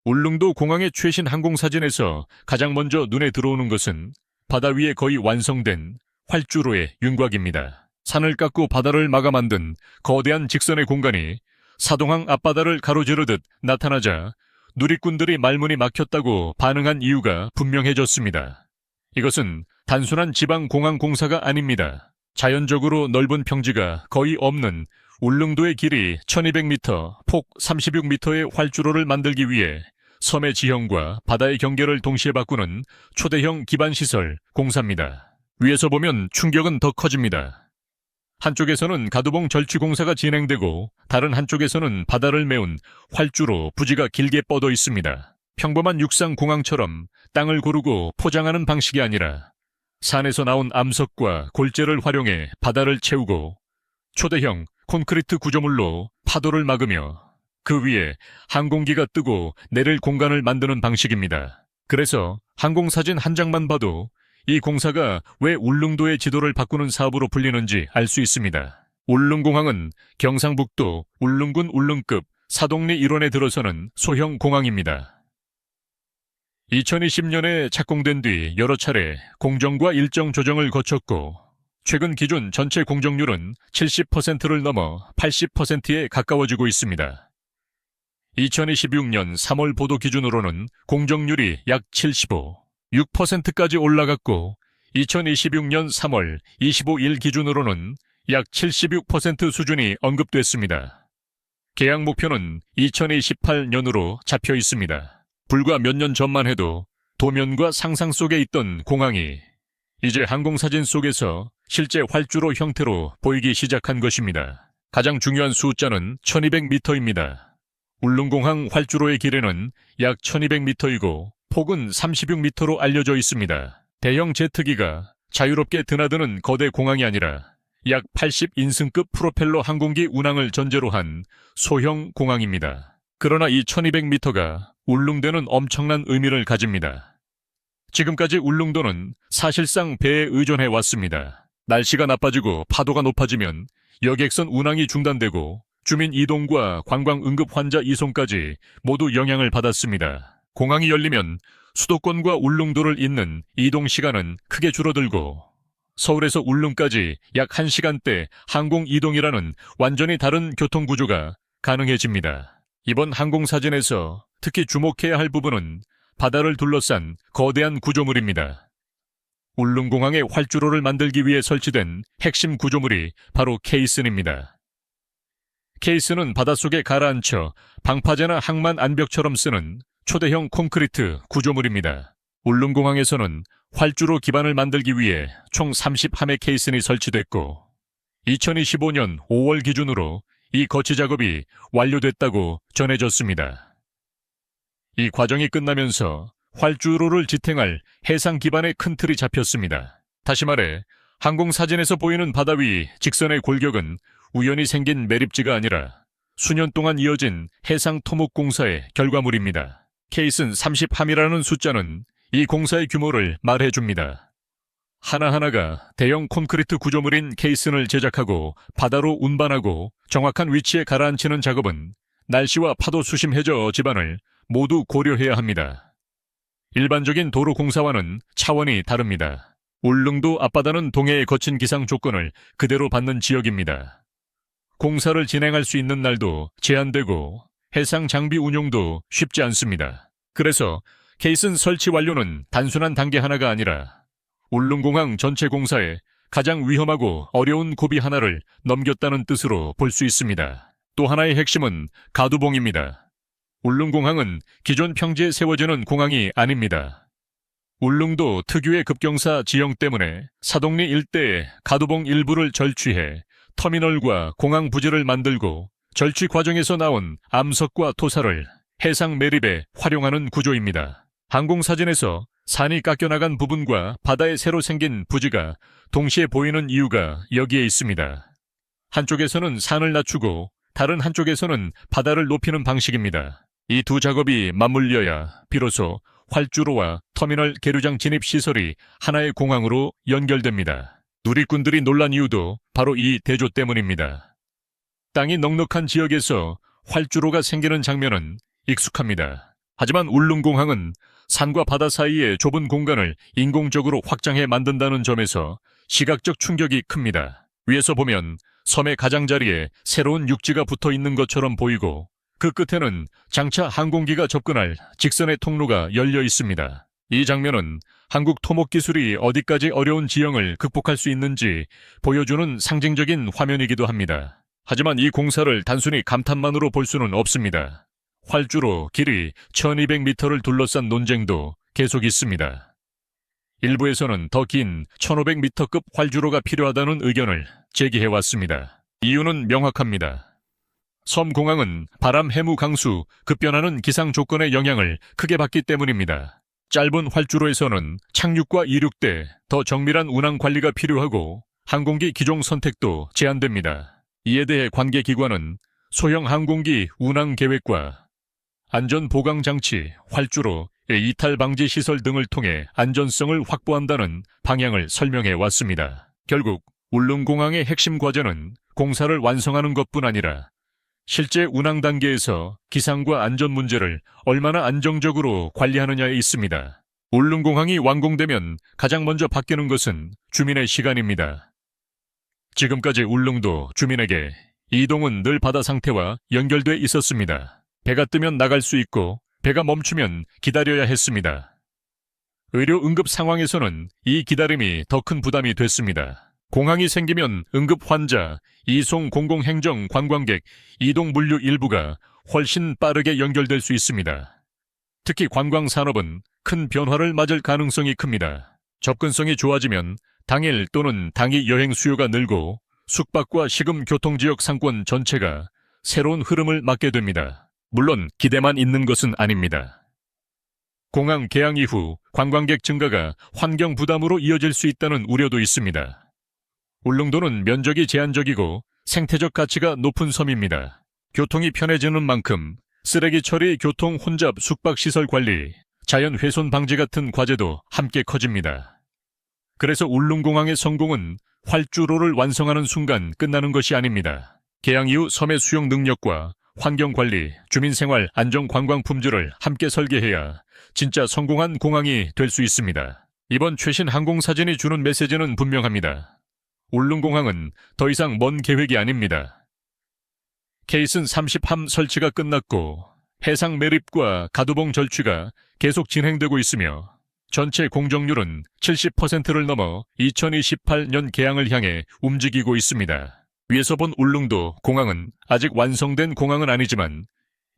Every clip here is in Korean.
울릉도 공항의 최신 항공사진에서 가장 먼저 눈에 들어오는 것은 바다 위에 거의 완성된 활주로의 윤곽입니다. 산을 깎고 바다를 막아 만든 거대한 직선의 공간이 사동항 앞바다를 가로지르듯 나타나자 누리꾼들이 말문이 막혔다고 반응한 이유가 분명해졌습니다. 이것은 단순한 지방공항 공사가 아닙니다. 자연적으로 넓은 평지가 거의 없는 울릉도의 길이 1200m, 폭 36m의 활주로를 만들기 위해 섬의 지형과 바다의 경계를 동시에 바꾸는 초대형 기반시설 공사입니다. 위에서 보면 충격은 더 커집니다. 한쪽에서는 가두봉 절취 공사가 진행되고 다른 한쪽에서는 바다를 메운 활주로 부지가 길게 뻗어 있습니다. 평범한 육상 공항처럼 땅을 고르고 포장하는 방식이 아니라 산에서 나온 암석과 골재를 활용해 바다를 채우고 초대형 콘크리트 구조물로 파도를 막으며 그 위에 항공기가 뜨고 내릴 공간을 만드는 방식입니다. 그래서 항공사진 한 장만 봐도 이 공사가 왜 울릉도의 지도를 바꾸는 사업으로 불리는지 알 수 있습니다. 울릉공항은 경상북도 울릉군 울릉급 사동리 일원에 들어서는 소형 공항입니다. 2020년에 착공된 뒤 여러 차례 공정과 일정 조정을 거쳤고 최근 기준 전체 공정률은 70%를 넘어 80%에 가까워지고 있습니다. 2026년 3월 보도 기준으로는 공정률이 약 6%까지 올라갔고 2026년 3월 25일 기준으로는 약 76% 수준이 언급됐습니다. 계약 목표는 2028년으로 잡혀 있습니다. 불과 몇 년 전만 해도 도면과 상상 속에 있던 공항이 이제 항공사진 속에서 실제 활주로 형태로 보이기 시작한 것입니다. 가장 중요한 숫자는 1200m입니다. 울릉공항 활주로의 길이는 약 1200m이고 폭은 36m로 알려져 있습니다. 대형 제트기가 자유롭게 드나드는 거대 공항이 아니라 약 80인승급 프로펠러 항공기 운항을 전제로 한 소형 공항입니다. 그러나 이 1200m가 울릉도는 엄청난 의미를 가집니다. 지금까지 울릉도는 사실상 배에 의존해 왔습니다. 날씨가 나빠지고 파도가 높아지면 여객선 운항이 중단되고 주민 이동과 관광 응급 환자 이송까지 모두 영향을 받았습니다. 공항이 열리면 수도권과 울릉도를 잇는 이동 시간은 크게 줄어들고 서울에서 울릉까지 약 1시간대 항공 이동이라는 완전히 다른 교통구조가 가능해집니다. 이번 항공사진에서 특히 주목해야 할 부분은 바다를 둘러싼 거대한 구조물입니다. 울릉공항의 활주로를 만들기 위해 설치된 핵심 구조물이 바로 케이슨입니다. 케이슨은 바닷속에 가라앉혀 방파제나 항만 안벽처럼 쓰는 초대형 콘크리트 구조물입니다. 울릉공항에서는 활주로 기반을 만들기 위해 총 30함의 케이슨이 설치됐고 2025년 5월 기준으로 이 거치 작업이 완료됐다고 전해졌습니다. 이 과정이 끝나면서 활주로를 지탱할 해상 기반의 큰 틀이 잡혔습니다. 다시 말해 항공사진에서 보이는 바다 위 직선의 골격은 우연히 생긴 매립지가 아니라 수년 동안 이어진 해상 토목 공사의 결과물입니다. 케이슨 30함이라는 숫자는 이 공사의 규모를 말해줍니다. 하나하나가 대형 콘크리트 구조물인 케이슨을 제작하고 바다로 운반하고 정확한 위치에 가라앉히는 작업은 날씨와 파도 수심 해저 지반을 모두 고려해야 합니다. 일반적인 도로 공사와는 차원이 다릅니다. 울릉도 앞바다는 동해의 거친 기상 조건을 그대로 받는 지역입니다. 공사를 진행할 수 있는 날도 제한되고 해상 장비 운용도 쉽지 않습니다. 그래서 케이슨 설치 완료는 단순한 단계 하나가 아니라 울릉공항 전체 공사에 가장 위험하고 어려운 고비 하나를 넘겼다는 뜻으로 볼 수 있습니다. 또 하나의 핵심은 가두봉입니다. 울릉공항은 기존 평지에 세워지는 공항이 아닙니다. 울릉도 특유의 급경사 지형 때문에 사동리 일대에 가두봉 일부를 절취해 터미널과 공항 부지를 만들고 절취 과정에서 나온 암석과 토사를 해상 매립에 활용하는 구조입니다. 항공사진에서 산이 깎여나간 부분과 바다에 새로 생긴 부지가 동시에 보이는 이유가 여기에 있습니다. 한쪽에서는 산을 낮추고 다른 한쪽에서는 바다를 높이는 방식입니다. 이 두 작업이 맞물려야 비로소 활주로와 터미널 계류장 진입 시설이 하나의 공항으로 연결됩니다. 누리꾼들이 놀란 이유도 바로 이 대조 때문입니다. 땅이 넉넉한 지역에서 활주로가 생기는 장면은 익숙합니다. 하지만 울릉공항은 산과 바다 사이의 좁은 공간을 인공적으로 확장해 만든다는 점에서 시각적 충격이 큽니다. 위에서 보면 섬의 가장자리에 새로운 육지가 붙어 있는 것처럼 보이고 그 끝에는 장차 항공기가 접근할 직선의 통로가 열려 있습니다. 이 장면은 한국 토목 기술이 어디까지 어려운 지형을 극복할 수 있는지 보여주는 상징적인 화면이기도 합니다. 하지만 이 공사를 단순히 감탄만으로 볼 수는 없습니다. 활주로 길이 1200m를 둘러싼 논쟁도 계속 있습니다. 일부에서는 더 긴 1500m급 활주로가 필요하다는 의견을 제기해왔습니다. 이유는 명확합니다. 섬 공항은 바람, 해무, 강수, 급변하는 기상 조건의 영향을 크게 받기 때문입니다. 짧은 활주로에서는 착륙과 이륙 때 더 정밀한 운항 관리가 필요하고 항공기 기종 선택도 제한됩니다. 이에 대해 관계기관은 소형 항공기 운항 계획과 안전 보강 장치, 활주로, 이탈 방지 시설 등을 통해 안전성을 확보한다는 방향을 설명해 왔습니다. 결국 울릉공항의 핵심 과제는 공사를 완성하는 것뿐 아니라 실제 운항 단계에서 기상과 안전 문제를 얼마나 안정적으로 관리하느냐에 있습니다. 울릉공항이 완공되면 가장 먼저 바뀌는 것은 주민의 시간입니다. 지금까지 울릉도 주민에게 이동은 늘 바다 상태와 연결돼 있었습니다. 배가 뜨면 나갈 수 있고 배가 멈추면 기다려야 했습니다. 의료 응급 상황에서는 이 기다림이 더 큰 부담이 됐습니다. 공항이 생기면 응급 환자, 이송 공공행정 관광객, 이동 물류 일부가 훨씬 빠르게 연결될 수 있습니다. 특히 관광산업은 큰 변화를 맞을 가능성이 큽니다. 접근성이 좋아지면 당일 또는 당일 여행 수요가 늘고 숙박과 식음 교통지역 상권 전체가 새로운 흐름을 맞게 됩니다. 물론 기대만 있는 것은 아닙니다. 공항 개항 이후 관광객 증가가 환경 부담으로 이어질 수 있다는 우려도 있습니다. 울릉도는 면적이 제한적이고 생태적 가치가 높은 섬입니다. 교통이 편해지는 만큼 쓰레기 처리, 교통 혼잡, 숙박시설 관리, 자연 훼손 방지 같은 과제도 함께 커집니다. 그래서 울릉공항의 성공은 활주로를 완성하는 순간 끝나는 것이 아닙니다. 개항 이후 섬의 수용 능력과 환경관리, 주민생활, 안전관광 품질을 함께 설계해야 진짜 성공한 공항이 될 수 있습니다. 이번 최신 항공사진이 주는 메시지는 분명합니다. 울릉공항은 더 이상 먼 계획이 아닙니다. 케이슨 30함 설치가 끝났고 해상 매립과 가두봉 절취가 계속 진행되고 있으며 전체 공정률은 70%를 넘어 2028년 개항을 향해 움직이고 있습니다. 위에서 본 울릉도 공항은 아직 완성된 공항은 아니지만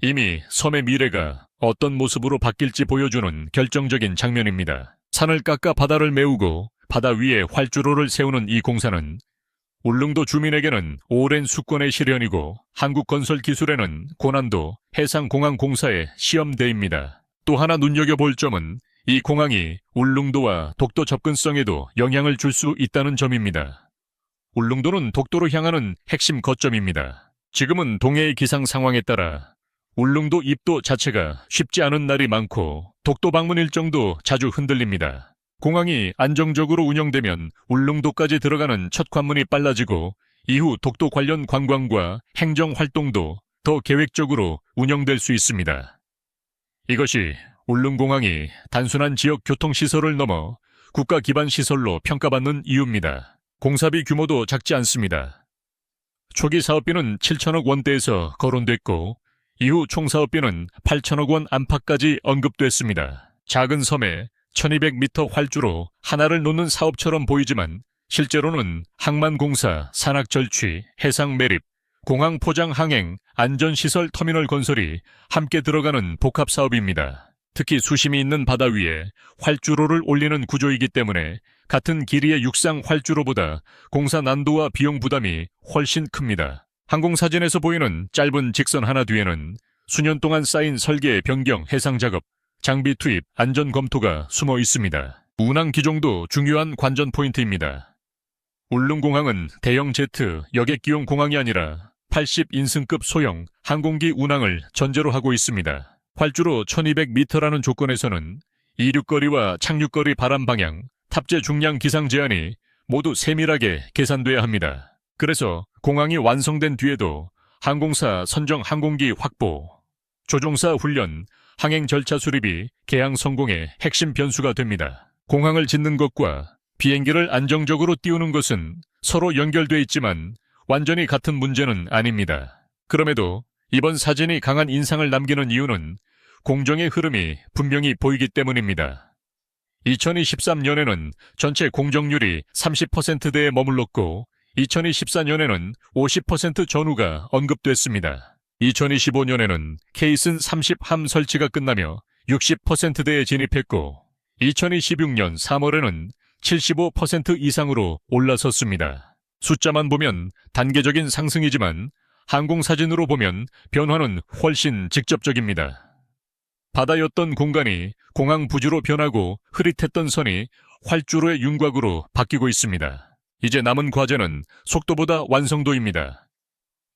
이미 섬의 미래가 어떤 모습으로 바뀔지 보여주는 결정적인 장면입니다. 산을 깎아 바다를 메우고 바다 위에 활주로를 세우는 이 공사는 울릉도 주민에게는 오랜 숙권의 실현이고 한국 건설 기술에는 고난도 해상공항 공사의 시험대입니다. 또 하나 눈여겨볼 점은 이 공항이 울릉도와 독도 접근성에도 영향을 줄 수 있다는 점입니다. 울릉도는 독도로 향하는 핵심 거점입니다. 지금은 동해의 기상 상황에 따라 울릉도 입도 자체가 쉽지 않은 날이 많고 독도 방문 일정도 자주 흔들립니다. 공항이 안정적으로 운영되면 울릉도까지 들어가는 첫 관문이 빨라지고 이후 독도 관련 관광과 행정 활동도 더 계획적으로 운영될 수 있습니다. 이것이 울릉공항이 단순한 지역 교통시설을 넘어 국가 기반 시설로 평가받는 이유입니다. 공사비 규모도 작지 않습니다. 초기 사업비는 7천억 원대에서 거론됐고 이후 총 사업비는 8천억 원 안팎까지 언급됐습니다. 작은 섬에 1200m 활주로 하나를 놓는 사업처럼 보이지만 실제로는 항만공사, 산악절취, 해상매립, 공항 포장 항행, 안전시설 터미널 건설이 함께 들어가는 복합사업입니다. 특히 수심이 있는 바다 위에 활주로를 올리는 구조이기 때문에 같은 길이의 육상 활주로보다 공사 난도와 비용 부담이 훨씬 큽니다. 항공사진에서 보이는 짧은 직선 하나 뒤에는 수년 동안 쌓인 설계, 변경, 해상 작업, 장비 투입, 안전 검토가 숨어 있습니다. 운항 기종도 중요한 관전 포인트입니다. 울릉공항은 대형 제트, 여객기용 공항이 아니라 80인승급 소형 항공기 운항을 전제로 하고 있습니다. 활주로 1200m라는 조건에서는 이륙거리와 착륙거리 바람 방향, 탑재 중량 기상 제한이 모두 세밀하게 계산돼야 합니다. 그래서 공항이 완성된 뒤에도 항공사 선정 항공기 확보, 조종사 훈련, 항행 절차 수립이 개항 성공의 핵심 변수가 됩니다. 공항을 짓는 것과 비행기를 안정적으로 띄우는 것은 서로 연결돼 있지만 완전히 같은 문제는 아닙니다. 그럼에도 이번 사진이 강한 인상을 남기는 이유는 공정의 흐름이 분명히 보이기 때문입니다. 2023년에는 전체 공정률이 30%대에 머물렀고 2024년에는 50% 전후가 언급됐습니다. 2025년에는 케이슨 30함 설치가 끝나며 60%대에 진입했고 2026년 3월에는 75% 이상으로 올라섰습니다. 숫자만 보면 단계적인 상승이지만 항공사진으로 보면 변화는 훨씬 직접적입니다. 바다였던 공간이 공항 부지로 변하고 흐릿했던 선이 활주로의 윤곽으로 바뀌고 있습니다. 이제 남은 과제는 속도보다 완성도입니다.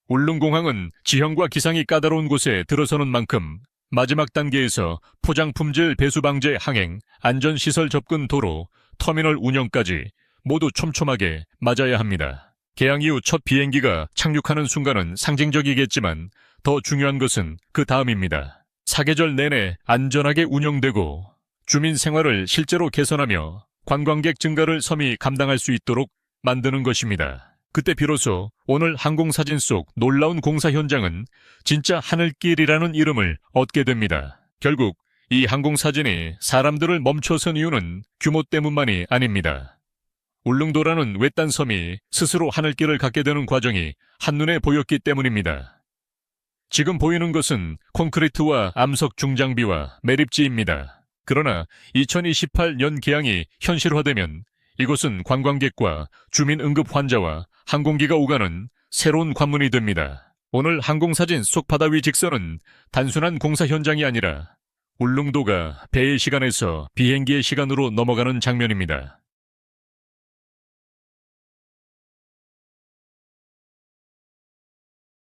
울릉공항은 지형과 기상이 까다로운 곳에 들어서는 만큼 마지막 단계에서 포장 품질 배수 방제 항행, 안전시설 접근 도로, 터미널 운영까지 모두 촘촘하게 맞아야 합니다. 개항 이후 첫 비행기가 착륙하는 순간은 상징적이겠지만 더 중요한 것은 그 다음입니다. 사계절 내내 안전하게 운영되고 주민 생활을 실제로 개선하며 관광객 증가를 섬이 감당할 수 있도록 만드는 것입니다. 그때 비로소 오늘 항공사진 속 놀라운 공사 현장은 진짜 하늘길이라는 이름을 얻게 됩니다. 결국 이 항공사진이 사람들을 멈춰선 이유는 규모 때문만이 아닙니다. 울릉도라는 외딴 섬이 스스로 하늘길을 갖게 되는 과정이 한눈에 보였기 때문입니다. 지금 보이는 것은 콘크리트와 암석 중장비와 매립지입니다. 그러나 2028년 개항이 현실화되면 이곳은 관광객과 주민 응급 환자와 항공기가 오가는 새로운 관문이 됩니다. 오늘 항공사진 속 바다 위 직선은 단순한 공사 현장이 아니라 울릉도가 배의 시간에서 비행기의 시간으로 넘어가는 장면입니다.